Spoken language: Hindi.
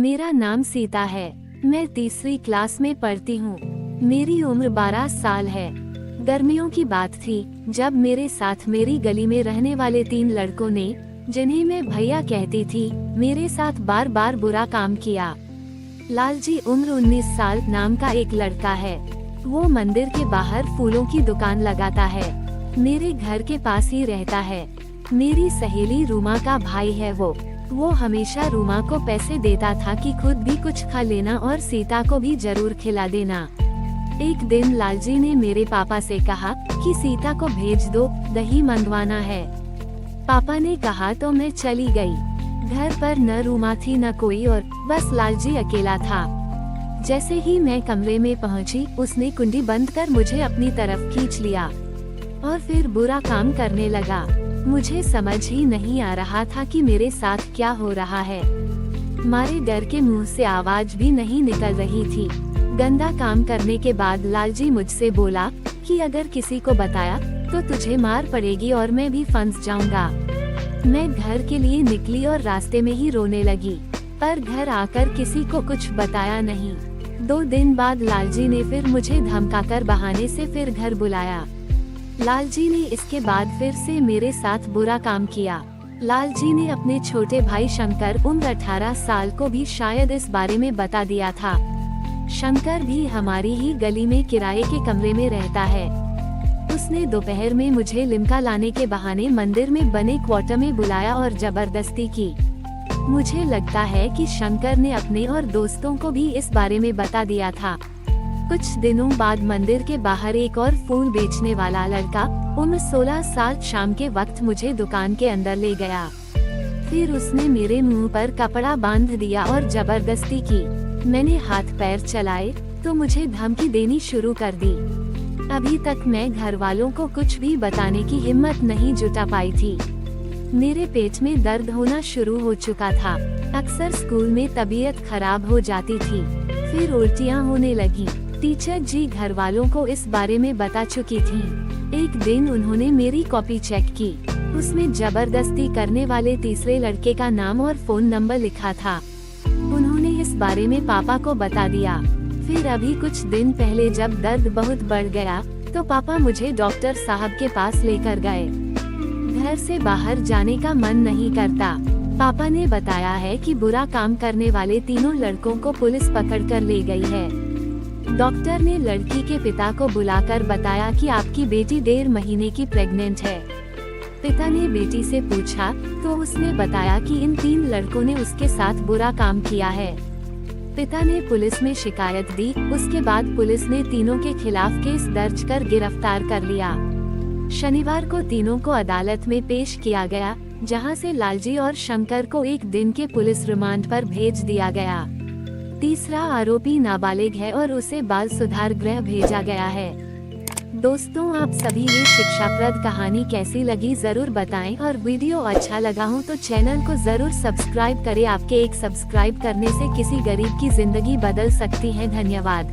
मेरा नाम सीता है। मैं तीसरी क्लास में पढ़ती हूँ। मेरी उम्र 12 साल है। गर्मियों की बात थी जब मेरे साथ मेरी गली में रहने वाले 3 लड़कों ने, जिन्हें मैं भैया कहती थी, मेरे साथ बार बार बुरा काम किया। लालजी उम्र 19 साल नाम का एक लड़का है। वो मंदिर के बाहर फूलों की दुकान लगाता है। मेरे घर के पास ही रहता है। मेरी सहेली रूमा का भाई है वो हमेशा रूमा को पैसे देता था कि खुद भी कुछ खा लेना और सीता को भी जरूर खिला देना। एक दिन लालजी ने मेरे पापा से कहा कि सीता को भेज दो, दही मंगवाना है। पापा ने कहा तो मैं चली गई। घर पर न रूमा थी न कोई और, बस लालजी अकेला था। जैसे ही मैं कमरे में पहुंची, उसने कुंडी बंद कर मुझे अपनी तरफ खींच लिया और फिर बुरा काम करने लगा। मुझे समझ ही नहीं आ रहा था कि मेरे साथ क्या हो रहा है। मारे डर के मुंह से आवाज भी नहीं निकल रही थी। गंदा काम करने के बाद लालजी मुझसे बोला कि अगर किसी को बताया तो तुझे मार पड़ेगी और मैं भी फंस जाऊंगा। मैं घर के लिए निकली और रास्ते में ही रोने लगी, पर घर आकर किसी को कुछ बताया नहीं। 2 दिन बाद लालजी ने फिर मुझे धमकाकर बहाने से फिर घर बुलाया। लालजी ने इसके बाद फिर से मेरे साथ बुरा काम किया। लालजी ने अपने छोटे भाई शंकर उम्र 18 साल को भी शायद इस बारे में बता दिया था। शंकर भी हमारी ही गली में किराए के कमरे में रहता है। उसने दोपहर में मुझे लिम्का लाने के बहाने मंदिर में बने क्वार्टर में बुलाया और जबरदस्ती की। मुझे लगता है कि शंकर ने अपने और दोस्तों को भी इस बारे में बता दिया था। कुछ दिनों बाद मंदिर के बाहर एक और फूल बेचने वाला लड़का उम्र 16 साल शाम के वक्त मुझे दुकान के अंदर ले गया। फिर उसने मेरे मुंह पर कपड़ा बांध दिया और जबरदस्ती की। मैंने हाथ पैर चलाए तो मुझे धमकी देनी शुरू कर दी। अभी तक मैं घर वालों को कुछ भी बताने की हिम्मत नहीं जुटा पाई थी। मेरे पेट में दर्द होना शुरू हो चुका था। अक्सर स्कूल में तबीयत खराब हो जाती थी, फिर उल्टियाँ होने लगी। टीचर जी घर वालों को इस बारे में बता चुकी थी। एक दिन उन्होंने मेरी कॉपी चेक की। उसमें जबरदस्ती करने वाले तीसरे लड़के का नाम और फोन नंबर लिखा था। उन्होंने इस बारे में पापा को बता दिया। फिर अभी कुछ दिन पहले जब दर्द बहुत बढ़ गया तो पापा मुझे डॉक्टर साहब के पास लेकर गए। घर से बाहर जाने का मन नहीं करता। पापा ने बताया है कि बुरा काम करने वाले तीनों लड़कों को पुलिस पकड़कर ले गई है। डॉक्टर ने लड़की के पिता को बुलाकर बताया कि आपकी बेटी 1.5 महीने की प्रेग्नेंट है। पिता ने बेटी से पूछा तो उसने बताया कि इन 3 लड़कों ने उसके साथ बुरा काम किया है। पिता ने पुलिस में शिकायत दी। उसके बाद पुलिस ने तीनों के खिलाफ केस दर्ज कर गिरफ्तार कर लिया। शनिवार को तीनों को अदालत में पेश किया गया, जहां से लालजी और शंकर को 1 दिन के पुलिस रिमांड पर भेज दिया गया। तीसरा आरोपी नाबालिग है और उसे बाल सुधार गृह भेजा गया है। दोस्तों, आप सभी ये शिक्षाप्रद कहानी कैसी लगी जरूर बताएं और वीडियो अच्छा लगा हो तो चैनल को जरूर सब्सक्राइब करें। आपके एक सब्सक्राइब करने से किसी गरीब की जिंदगी बदल सकती है। धन्यवाद।